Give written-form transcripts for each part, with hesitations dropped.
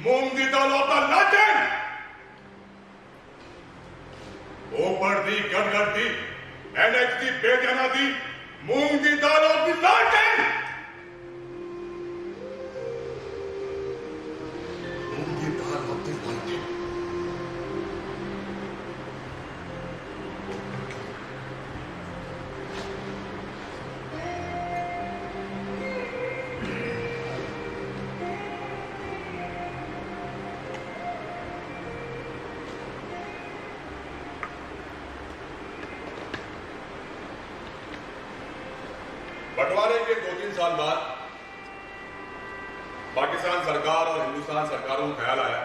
मूंग दी दाल का लालटेन, ऊपर दी गड़गड़ दी एनएक्स दी बेजाना दी मूंग दी दाल की लालटेन, मूंग दी दाल की लालटेन। बंटवारे के 2-3 साल बाद पाकिस्तान सरकार और हिंदुस्तान सरकारों को ख्याल आया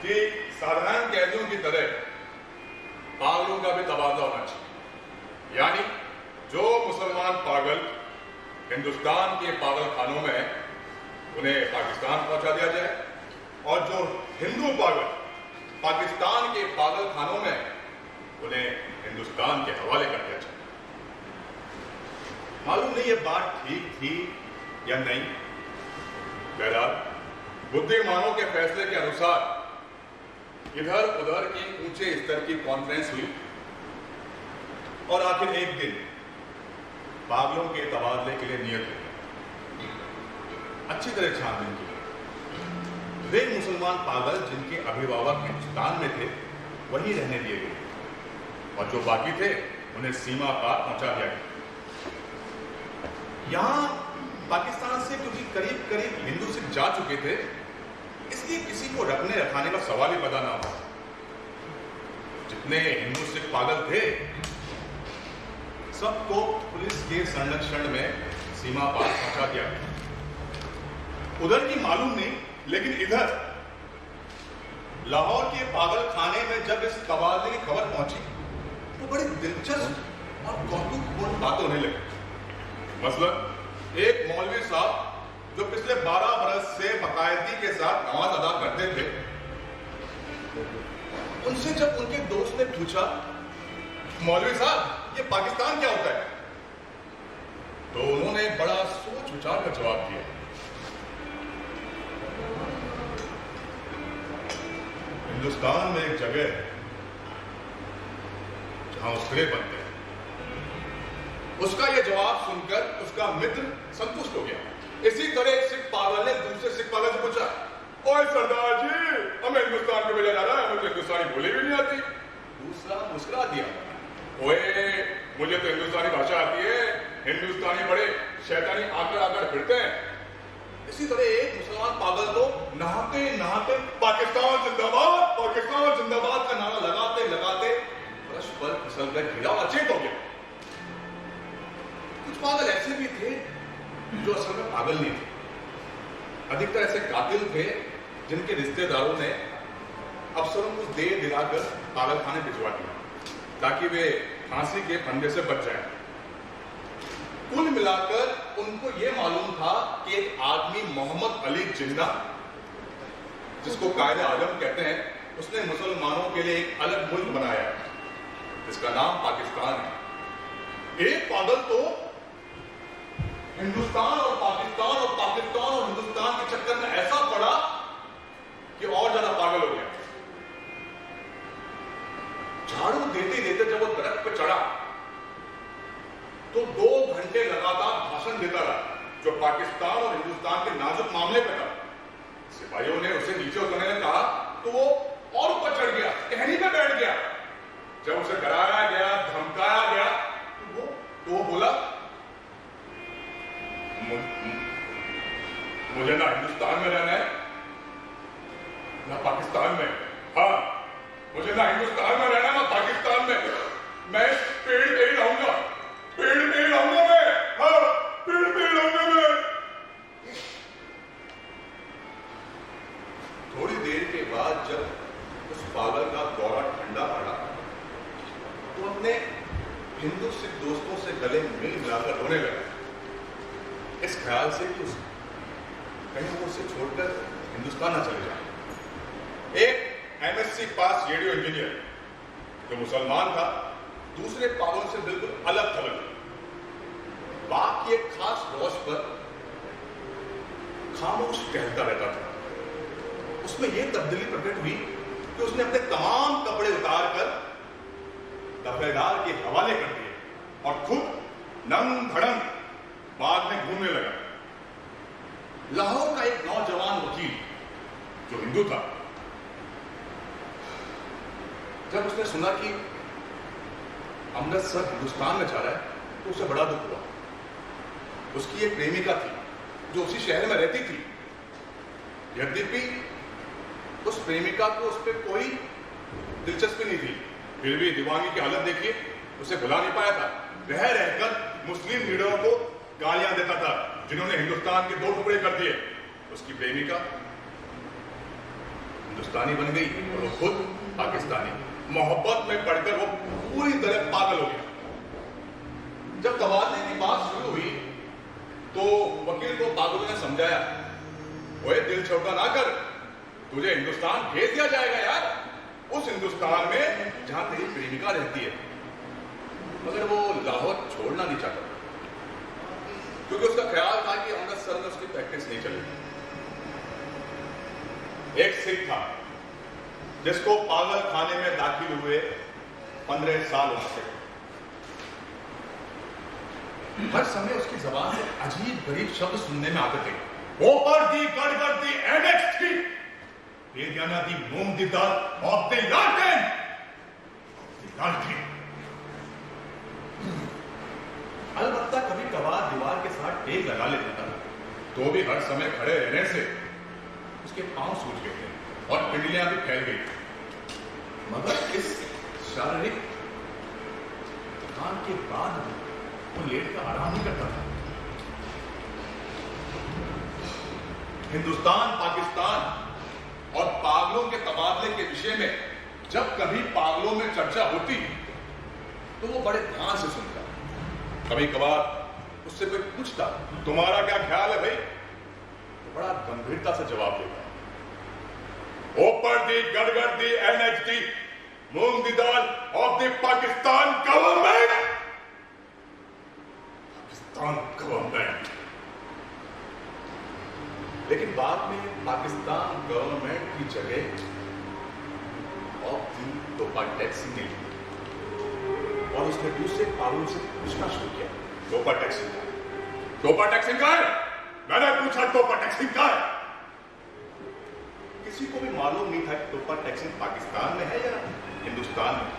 कि साधारण कैदियों की तरह पागलों का भी तबादला होना चाहिए। यानी जो मुसलमान पागल हिंदुस्तान के पागल खानों में उन्हें पाकिस्तान पहुंचा दिया जाए और जो हिंदू पागल पाकिस्तान के पागल खानों में उन्हें हिंदुस्तान के हवाले कर दिया जाए। मालूम नहीं ये बात ठीक थी या नहीं। बहरहाल बुद्धिमानों के फैसले के अनुसार इधर उधर की ऊंचे स्तर की कॉन्फ्रेंस हुई और आखिर एक दिन पागलों के तबादले के लिए नियत हुई। अच्छी तरह छानबीन की। वे मुसलमान पागल जिनके अभिभावक हिंदुस्तान में थे वहीं रहने दिए गए और जो बाकी थे उन्हें सीमा पार पहुंचा दिया गया। यहां पाकिस्तान से क्योंकि करीब करीब हिंदू सिख जा चुके थे इसलिए किसी को रखने रखाने का सवाल ही पैदा ना हुआ। जितने हिंदू सिख पागल थे सबको पुलिस के संरक्षण में सीमा पार पहुंचा दिया गया। उधर की मालूम नहीं, लेकिन इधर लाहौर के पागल खाने में जब इस तबादले की खबर पहुंची तो बड़ी दिलचस्प और कौतुकपूर्ण बात होने लगी। मसलन एक मौलवी साहब जो पिछले 12 बरस से बाकायदगी के साथ नमाज अदा करते थे, उनसे जब उनके दोस्त ने पूछा मौलवी साहब ये पाकिस्तान क्या होता है, तो उन्होंने बड़ा सोच विचार का जवाब दिया। हिंदुस्तान में एक जगह है जहां उसके बनते हैं। उसका यह जवाब सुनकर उसका मित्र संतुष्ट हो गया। इसी तरह एक सिख पागल ने दूसरे सिख पागल से पूछा, ओए सरदार जी हमें हिंदुस्तान के भेजा जा रहा है, मुझे हिंदुस्तानी बोली भी नहीं आती। दूसरा मुस्कुरा दिया, ओए मुझे तो हिंदुस्तानी भाषा आती है, हिंदुस्तानी बड़े शैतानी आकर आकर फिरते हैं। इसी तरह एक मुसलमान पागल तो नहाते नहाते पाकिस्तान जिंदाबाद का नारा लगाते लगाते फर्श पर फिसल कर गिरा और अचेत हो गया। कुछ पागल ऐसे भी थे जो असल में पागल नहीं थे। अधिकतर ऐसे कातिल थे जिनके रिश्तेदारों ने अफसरों को दे दिलाकर पागल खाने भिजवा दिया ताकि वे फांसी के फंदे से बच जाएं। कुल मिलाकर उनको यह मालूम था कि एक आदमी मोहम्मद अली जिन्ना, जिसको कायदे आजम कहते हैं, उसने मुसलमानों के लिए एक अलग मुल्क बनाया जिसका नाम पाकिस्तान है। एक पागल तो हिंदुस्तान और पाकिस्तान और हिंदुस्तान के चक्कर में ऐसा पड़ा कि और ज्यादा पागल हो गया। झाड़ू देते देते जब वो दरख्त पर चढ़ा तो 2 घंटे लगातार भाषण देता रहा जो पाकिस्तान और हिंदुस्तान के नाजुक मामले पर था। सिपाहियों ने उसे नीचे उतरने ने कहा तो वो और ऊपर चढ़ गया, टहनी पे बैठ गया। जब उसे डराया गया, धमकाया गया तो वो बोला, मुझे ना हिंदुस्तान में रहना है ना पाकिस्तान में। हाँ, मुझे ना हिंदुस्तान में रहना ना पाकिस्तान में। मैं पेड़ पे ही रहूंगा, पेड़ पे ही रहूंगा मैं। हाँ, पेड़ पे ही रहूंगा मैं। थोड़ी देर के बाद जब उस पागल का दौरा ठंडा पड़ा तो अपने हिंदू सिख दोस्तों से गले मिल मिलाकर रोने लगा, इस ख्याल से कि कहीं वो उसे छोड़कर हिंदुस्तान न चले जाए। एक एमएससी पास रेडियो इंजीनियर जो मुसलमान था दूसरे पागलों से बिल्कुल अलग थलग, बाग की एक खास रोश पर खामोश टहलता रहता था। उसमें यह तब्दीली प्रकट हुई कि उसने अपने तमाम कपड़े उतार कर दफेदार के हवाले कर दिए और खुद नंग धड़ंग बाग में घूमने लगा। लाहौर का एक नौजवान वकील जो हिंदू था, जब उसने सुना कि अमृतसर हिंदुस्तान में जा रहा है तो उसे बड़ा दुख हुआ। उसकी एक प्रेमिका थी जो उसी शहर में रहती थी। यद्यपि उस प्रेमिका को उस पर कोई दिलचस्पी नहीं थी, फिर भी दीवानी की हालत देखिए, उसे भुला नहीं पाया था। रह रहकर मुस्लिम लीडरों को गालियां देता था जिन्होंने हिंदुस्तान के 2 टुकड़े कर दिए। उसकी प्रेमिका हिंदुस्तानी बन गई और वो खुद पाकिस्तानी। मोहब्बत में पड़कर वो पूरी तरह पागल हो गया। जब तबादले की बात शुरू हुई तो वकील को पागलों ने समझाया, ओए दिल छोटा ना कर, तुझे हिंदुस्तान भेज दिया जाएगा यार, उस हिंदुस्तान में जहां तेरी प्रेमिका रहती है। मगर वो लाहौर छोड़ना नहीं चाहता क्योंकि उसका ख्याल था कि अमृतसर में उसकी प्रैक्टिस नहीं चलेगी। एक सिख था जिसको पागल खाने में दाखिल हुए 15 साल हो चुके। हर समय उसकी जबान से अजीब गरीब शब्द सुनने में आते थे। ऊपर दी गड़गड़ दी एनेक्स की बेदियाना दी मूंग दी दाल ऑफ द लालटेन अलबत्ता कभी कभार दीवार के साथ टेक लगा लेता था तो भी हर समय खड़े रहने से उसके पांव सूज गए थे और पिंडलियां भी फैल गई। मगर इस शारीरिक थकान के बाद भी वो लेट कर आराम नहीं करता था। हिंदुस्तान, पाकिस्तान और पागलों के तबादले के विषय में जब कभी पागलों में चर्चा होती तो वो बड़े ध्यान से सुनता। कभी कभार उससे कोई पूछता, तुम्हारा क्या ख्याल है भाई, तो बड़ा गंभीरता से जवाब देता। ऊपर दी गड़गड़ दी एनएचडी मूंग दी दाल of the Pakistan government, Pakistan government. लेकिन बाद में पाकिस्तान गवर्नमेंट की जगह ऑफ दी टोपा टैक्सी ने ली और उसने दूसरे पागलों से पूछना शुरू किया, टोपा टैक्सी का है? टोपा टैक्सी का है? मैंने पूछा टोपा टैक्सी का है? किसी को भी मालूम नहीं था कि टोपा टैक्सी पाकिस्तान में है या हिंदुस्तान में।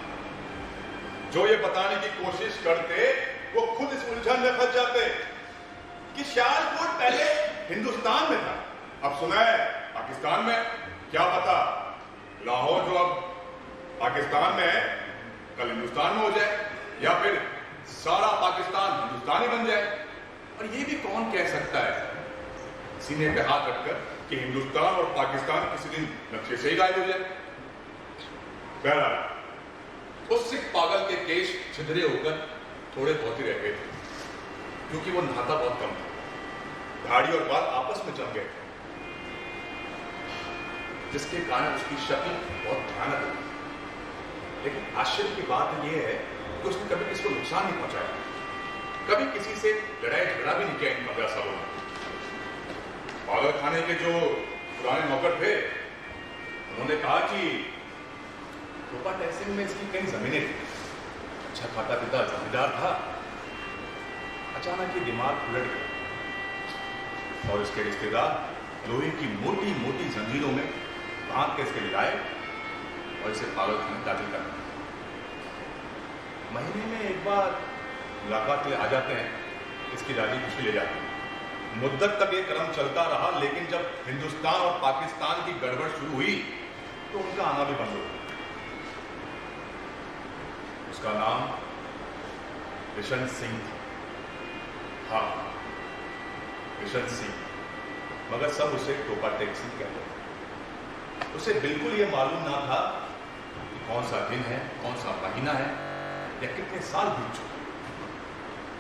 जो ये बताने की कोशिश करते वो खुद इस उलझन में फंस जाते कि सियालकोट पहले हिंदुस्तान में था, अब सुना है पाकिस्तान में। क्या पता लाहौर जो अब पाकिस्तान में है कल हिंदुस्तान में हो जाए या फिर सारा पाकिस्तान हिंदुस्तानी बन जाए। और ये भी कौन कह सकता है सीने पे हाथ रखकर कि हिंदुस्तान और पाकिस्तान किसी दिन नक्शे से ही गायब हो जाए। बहरहाल उस सिख पागल के केश छिद्रे होकर थोड़े बहुत ही रह गए थे क्योंकि वो नहाता बहुत कम था। दाढ़ी और बाल आपस में जम गए थे जिसके कारण उसकी शक्ल बहुत भयानक थी। लेकिन आश्चर्य की बात यह है कि उसने कभी किसी को नुकसान नहीं पहुंचाया, कभी किसी से लड़ाई झगड़ा भी नहीं किया इन 15 सालों में। पागल खाने के जो पुराने नौकर थे उन्होंने कहा कि टोपा टैक्सी में इसकी कई जमीनें थी, अच्छा खाता पीता जमींदार था। अचानक ये दिमाग उलट गया और इसके रिश्तेदार लोहे की मोटी मोटी जंजीरों में बांध के इसके ले आए और इसे पागल खाने दाखिल कर दिया। महीने में एक बार मुलाकात के लिए आ जाते हैं, इसकी राजी खुशी ले जाते हैं। मुद्दत तक ये क्रम चलता रहा, लेकिन जब हिंदुस्तान और पाकिस्तान की गड़बड़ शुरू हुई तो उनका आना भी बंद हो गया। उसका नाम किशन सिंह था। हाँ, किशन सिंह, मगर सब उसे टोपा टैक्सी कहते थे। उसे बिल्कुल ये मालूम ना था कि कौन सा दिन है, कौन सा महीना है या कितने साल बीत चुके।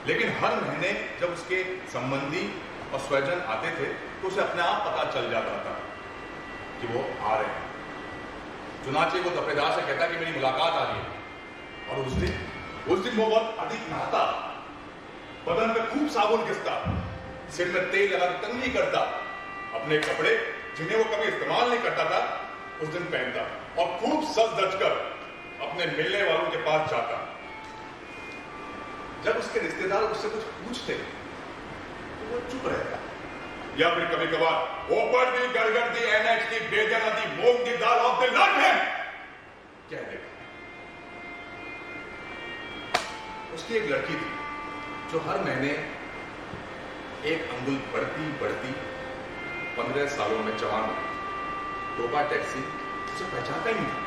लेकिन हर महीने जब उसके संबंधी और स्वजन आते थे तो उसे अपने आप पता चल जाता था कि वो आ रहे हैं। चुनाचे वो दफेदार से कहता कि मेरी मुलाकात आ रही है। और उस दिन वो बहुत अधिक नहाता, बदन पे खूब साबुन घिसता, सिर में तेल लगा के कंघी करता, अपने कपड़े जिन्हें वो कभी इस्तेमाल नहीं करता था उस दिन पहनता और खूब सज धज कर अपने मिलने वालों के पास जाता। जब उसके रिश्तेदार उससे कुछ पूछते तो वो चुप रहता, या फिर कभी कभार ऊपर दी गड़गड़ दी एनएच दी बेजना दी मूंग दी दाल ऑफ द लॉट है कह देगा। उसकी एक लड़की थी जो हर महीने एक अंगुल बढ़ती बढ़ती 15 सालों में जवान टोपा टैक्सी उसे पहचानता ही नहीं था।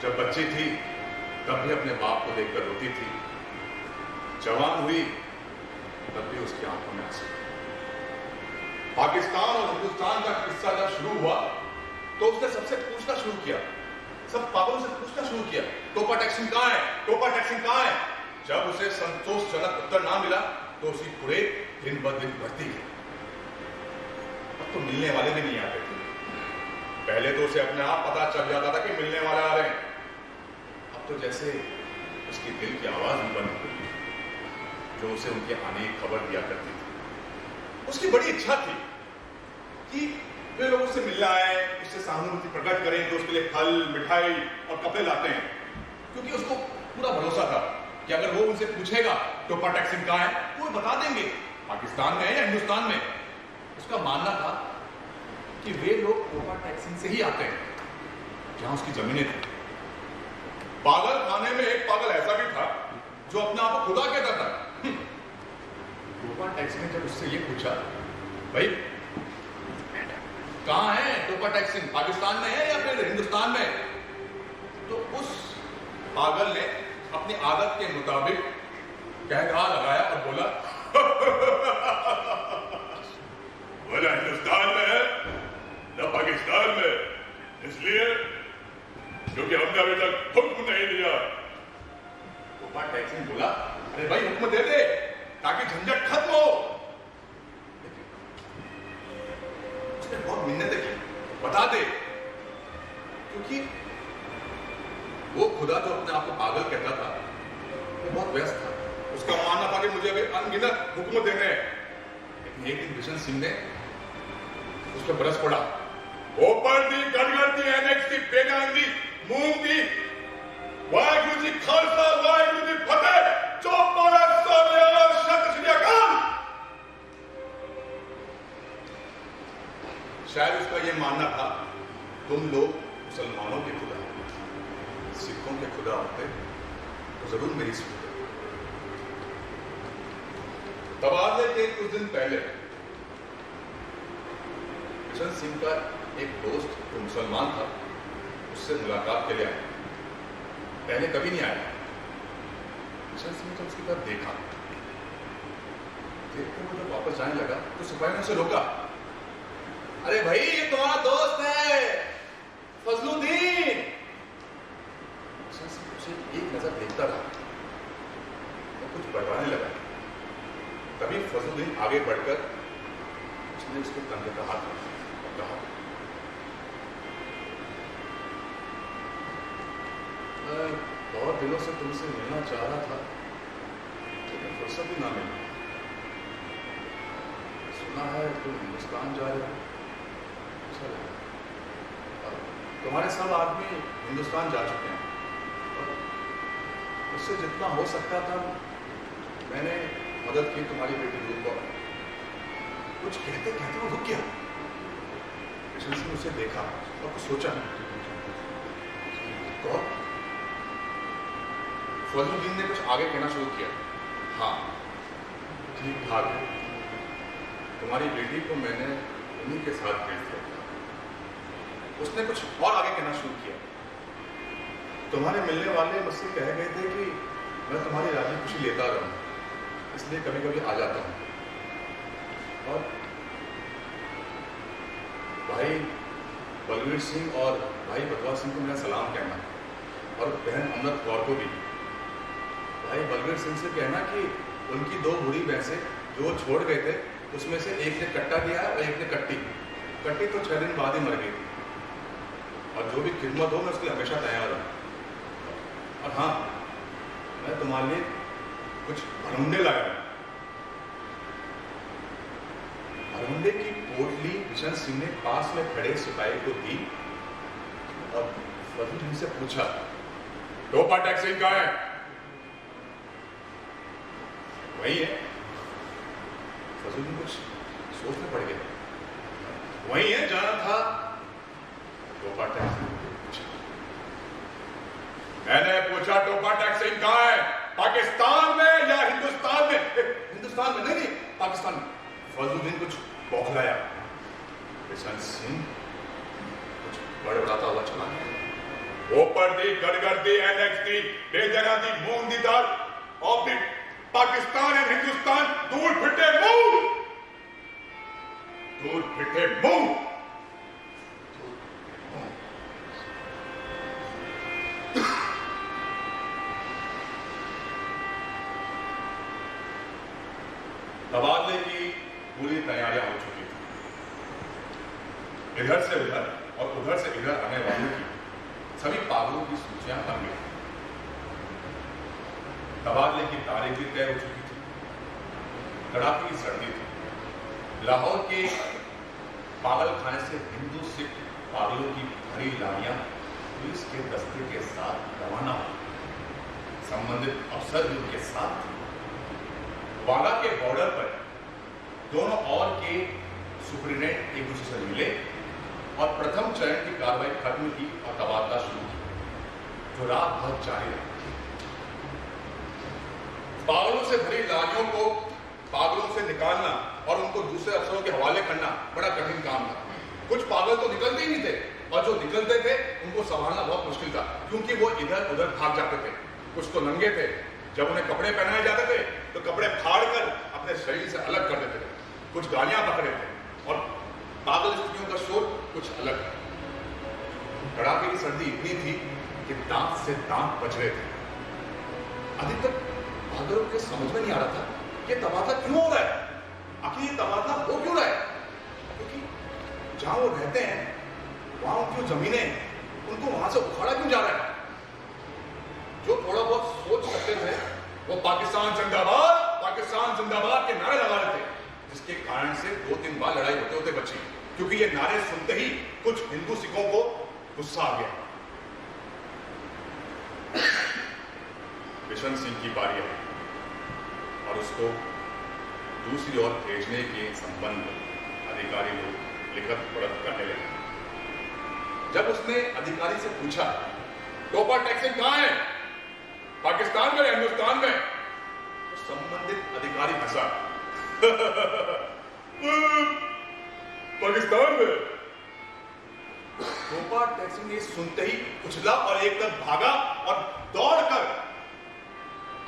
जब बच्ची थी तब भी अपने बाप को देखकर रोती थी, जवान हुई तब भी उसकी आंखों में आंसू। पाकिस्तान और हिंदुस्तान का किस्सा जब शुरू हुआ तो उसने सबसे पूछना शुरू किया, सब पागलों से पूछना शुरू किया, टोपा टैक्सी कहां है, टोपा टैक्सी कहां है। जब उसे संतोषजनक उत्तर ना मिला तो उसकी कुरे दिन ब दिन बढ़ती गई। अब तो मिलने वाले भी नहीं आते थे। पहले तो उसे अपने आप पता चल जाता था कि मिलने वाले आ रहे हैं, अब तो जैसे उसकी दिल की आवाज भी बंद हो गई जो उसे उनके आने की खबर दिया करती थी। उसकी बड़ी इच्छा थी कि वे लोग उससे मिलने आए, उससे सहानुभूति प्रकट करें, तो उसके लिए फल मिठाई और कपड़े लाते हैं, क्योंकि उसको पूरा भरोसा था कि अगर वो उनसे पूछेगा टोपा टैक्सी कहां है, वो बता देंगे पाकिस्तान में है या हिंदुस्तान में। उसका मानना था कि वे लोग टोपा टैक्सी से ही आते हैं जहां उसकी जमीनें थी। पागल खाने में एक पागल ऐसा भी था जो अपने आप को खुदा कहता था। टोपा टैक्सी ने जब उससे ये पूछा, भाई कहां है टोपा टैक्सी, पाकिस्तान में है या फिर हिंदुस्तान में, तो उस पागल ने अपनी आदत के मुताबिक कहकहा लगाया और बोला बोला हिंदुस्तान में है न पाकिस्तान में, इसलिए क्योंकि हमने अभी तक हुक्म नहीं दिया। टोपा टैक्सी ने बोला, अरे भाई हुक्म दे दे ताकि झंझट खत्म हो। उसने बहुत मिन्नतें की, बता दे, क्योंकि वो खुदा जो अपने आप को पागल कहता था वो बहुत व्यस्त था। उसका मानना था कि मुझे अभी अनगिनत हुक्म देने हैं। लेकिन एक दिन बिशन सिंह ने उस पर बरस पड़ा, ऊपर दी गड़गड़ दी एनेक्स दी बेगान दी मूंग दी, वाहिगुरु जी खालसा वाहिगुरु जी फतेह, चौप बोला सोनिया सत श्री अकाल। शायद उसका यह मानना था तुम लोग मुसलमानों के खुदा, सिखों के खुदा होते तो जरूर मेरी सुनते। तबादले के कुछ दिन पहले बिशन सिंह का एक दोस्त जो मुसलमान था उससे मुलाकात के लिए आया। पहले कभी नहीं आया। बिशन सिंह ने जब उसकी तरफ देखा, देखकर वो जब वापस जाने लगा तो सिपाही ने उसे रोका, अरे भाई ये तुम्हारा दोस्त है फजलुद्दीन। उसे एक नजर देखता रहा और कुछ बड़वाने लगा। तभी फजलुद्दीन आगे बढ़कर उसने उसके कंधे का हाथ रखा और कहा, मैं बहुत दिनों से तुमसे मिलना चाह रहा था लेकिन फुर्सत ही ना मिली। सुना है तुम हिंदुस्तान जा रहे हो, अच्छा लगा। तुम्हारे सब आदमी हिंदुस्तान जा चुके हैं, उससे जितना हो सकता था मैंने मदद की तुम्हारी बेटी दूध को। कुछ कहते कहते वो रुक गया। बिशन सिंह उसे देखा और कुछ सोचा। तो फजलुद्दीन ने कुछ आगे कहना शुरू किया, हाँ ठीक ठाक है, तुम्हारी बेटी को मैंने उन्हीं के साथ भेज दिया। उसने कुछ और आगे कहना शुरू किया, तुम्हारे मिलने वाले मुझसे कह गए थे कि मैं तुम्हारी राजी खुशी लेता रहूं, इसलिए कभी कभी आ जाता हूं। और भाई बलवीर सिंह और भाई बदवा सिंह को मेरा सलाम कहना, और बहन अमृत कौर को भी। भाई बलवीर सिंह से कहना कि उनकी 2 बूढ़ी भैंसें जो वो छोड़ गए थे उसमें से एक ने कट्टा दिया और एक ने कट्टी। कट्टी तो 6 दिन बाद ही मर गई थी, और जो भी खिदमत हो मैं उसके लिए हमेशा तैयार हूँ। और हाँ, मैं तुम्हारे लिए कुछ भरमुंडे लाया हूं। भरमुंडे की पोटली किशन सिंह ने पास में खड़े सिपाही को दी और फजलुद्दीन से पूछा, टोपा टैक्सी कहाँ है? वही है। फजलुद्दीन कुछ सोच में पड़ गया। वही है, जाना था। टोपा टैक्सी पूछा, मैंने पूछा टोपा टैक्सी कहाँ है? पाकिस्तान में या हिंदुस्तान में? हिंदुस्तान में नहीं, पाकिस्तान में। फजलुद्दीन कुछ बौखलाया। किशन सिंह कुछ बड़बड़ाता हुआ चला गया। ऊपर दी गड़गड़ दी एनेक्स दी बेजना दी मूंग दी दाल और दी पाकिस्तान एंड हिंदुस्तान दूर फिटे मूंग, दूर फिटे मूंग। तबादले की पूरी तैयारियां हो चुकी थी। इधर से उधर और उधर से इधर आने वालों की सभी पागलों की सूचियां बन गई। तबादले की तारीख भी तय हो चुकी थी। कड़ाके की सर्दी थी। लाहौर के पागल खाने से हिंदू सिख पागलों की भरी लानियां पुलिस के दस्ते के साथ रवाना हुई। संबंधित अफसर भी उनके साथ थे। वाघा के बॉर्डर पर दोनों और के सुपरिटेंडेंट एक दूसरे से मिले और प्रथम चरण की कार्रवाई खत्म की और तबादला शुरू की, जो रात भर जारी रहा। पागलों से भरी लानियों को पागलों से निकालना और उनको दूसरे अफसरों के हवाले करना बड़ा कठिन काम था। कुछ पागल तो निकलते ही नहीं थे और जो निकलते थे उनको संभालना बहुत मुश्किल था, क्योंकि वो इधर उधर भाग जाते थे। कुछ तो नंगे थे। जब उन्हें कपड़े पहनाए जाते थे तो कपड़े फाड़ कर अपने शरीर से अलग कर देते थे। कुछ गालियां पकड़े थे और पागल स्त्रियों का शोर कुछ अलग था। कड़ाके की सर्दी इतनी थी कि दांत से दांत बज रहे थे। अधिकतर पागलों के समझ में नहीं आ रहा था कि तबादला क्यों हो रहा है, आखिर ये तबादला हो क्यों रहा है। क्योंकि जहां वो रहते हैं वहां उनकी जमीनें, उनको वहां से उखाड़ा क्यों जा रहा है। जो थोड़ा बहुत सोच सकते थे वो पाकिस्तान जिंदाबाद के नारे लगा रहे थे, जिसके कारण से 2-3 बार लड़ाई होते होते बची, क्योंकि ये नारे सुनते ही कुछ हिंदू सिखों को गुस्सा आ गया। किशन सिंह की बारी आई और उसको दूसरी ओर भेजने के संबंध अधिकारी लोग लिखत पढ़त करने लगे। जब उसने अधिकारी से पूछा, टोपा टैक्सी कहां है, पाकिस्तान में या हिंदुस्तान में, तो संबंधित अधिकारी हंसा। पाकिस्तान में। टोपा टैक्सी ने सुनते ही उछला और एक तरफ भागा और दौड़कर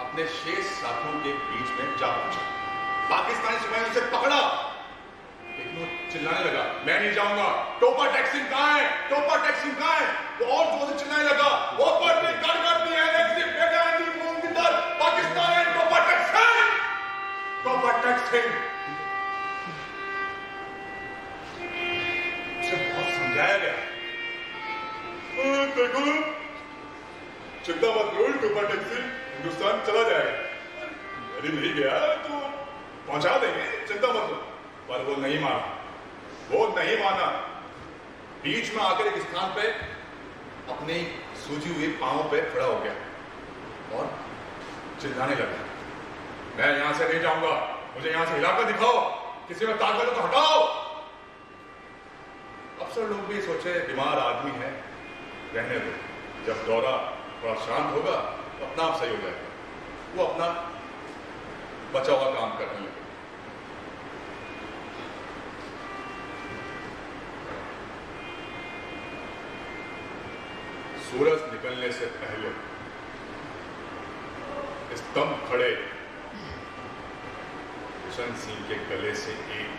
अपने शेष साथियों के बीच में जा पहुंचा। पाकिस्तानी सिपाहियों से पकड़ा, लेकिन वो चिल्लाने लगा, मैं नहीं जाऊंगा, टोपा टैक्सी कहां है, टोपा टैक्सी कहां है। वो और जोर से चिल्लाने लगा, वो पर भी गड़गड़ दी है, पाकिस्तान है, टोपा टैक्सी, टोपा टैक्सी। उसे बहुत समझाया गया, देखो चिंता मत करो, टोपा टैक्सी हिंदुस्तान चला जाएगा। अरे नहीं गया तो पहुंचा देंगे, चिंता मत करो। पर वो नहीं माना। बीच में आकर एक स्थान पे अपने सूजी हुई पांवों पे खड़ा हो गया और चिल्लाने लगा, मैं यहां से नहीं जाऊंगा, मुझे यहां से हिलाकर दिखाओ, किसी में ताकत तो हटाओ। अफसर लोग भी सोचे बीमार आदमी है, रहने दो, जब दौरा थोड़ा शांत होगा तो अपना आप सही हो जाएगा। वो अपना बचा हुआ काम करने लगे। सूरज निकलने से पहले स्तंभ खड़े किशन सिंह के गले से एक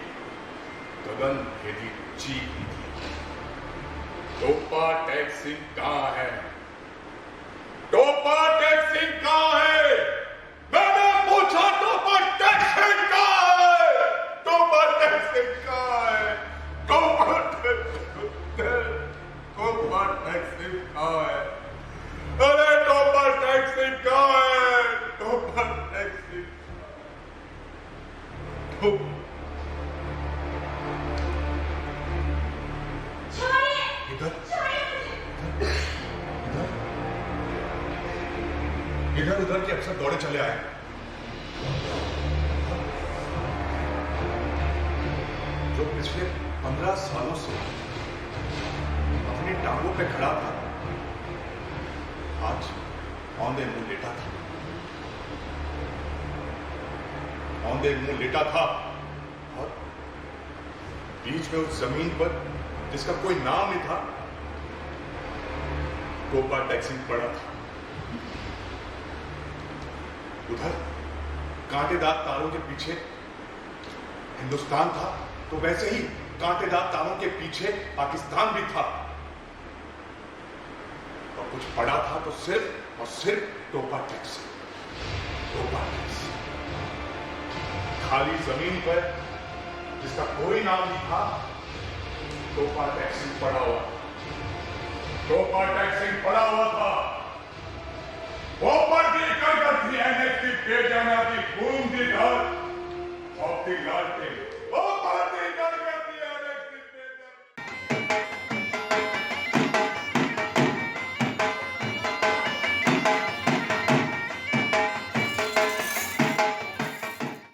गगन भेदी चीख निकली, टोपा टैक्सी कहां है, टोपा टैक्सी कहां है। मैंने पूछा, टोपा टैक्सी कहां है, टोपा टैक्सी कहां है, टोपा टैक्सी कहां है, अरे टोपा टैक्सी कहां है, टोपा टैक्सी। इधर उधर के अफसर दौड़े चले आए। जो पिछले 15 सालों से अपनी टांगों पे खड़ा था, आज औंधे मुंह लेटा था। औंधे मुंह लेटा था और बीच में उस जमीन पर जिसका कोई नाम नहीं था, टोपा टैक्सिंग पड़ा था। उधर कांटेदार तारों के पीछे हिंदुस्तान था, तो वैसे ही कांटेदार तारों के पीछे पाकिस्तान भी था। और कुछ पड़ा था तो सिर्फ और सिर्फ टोपा टैक्सी। टोपा टैक्सी खाली जमीन पर जिसका कोई नाम नहीं था, टोपा टैक्सी पड़ा हुआ। टोपा टैक्सी पड़ा हुआ था। ऊपर की करकट थी, एनएच की बेजाना की बूंद की घर, और लाल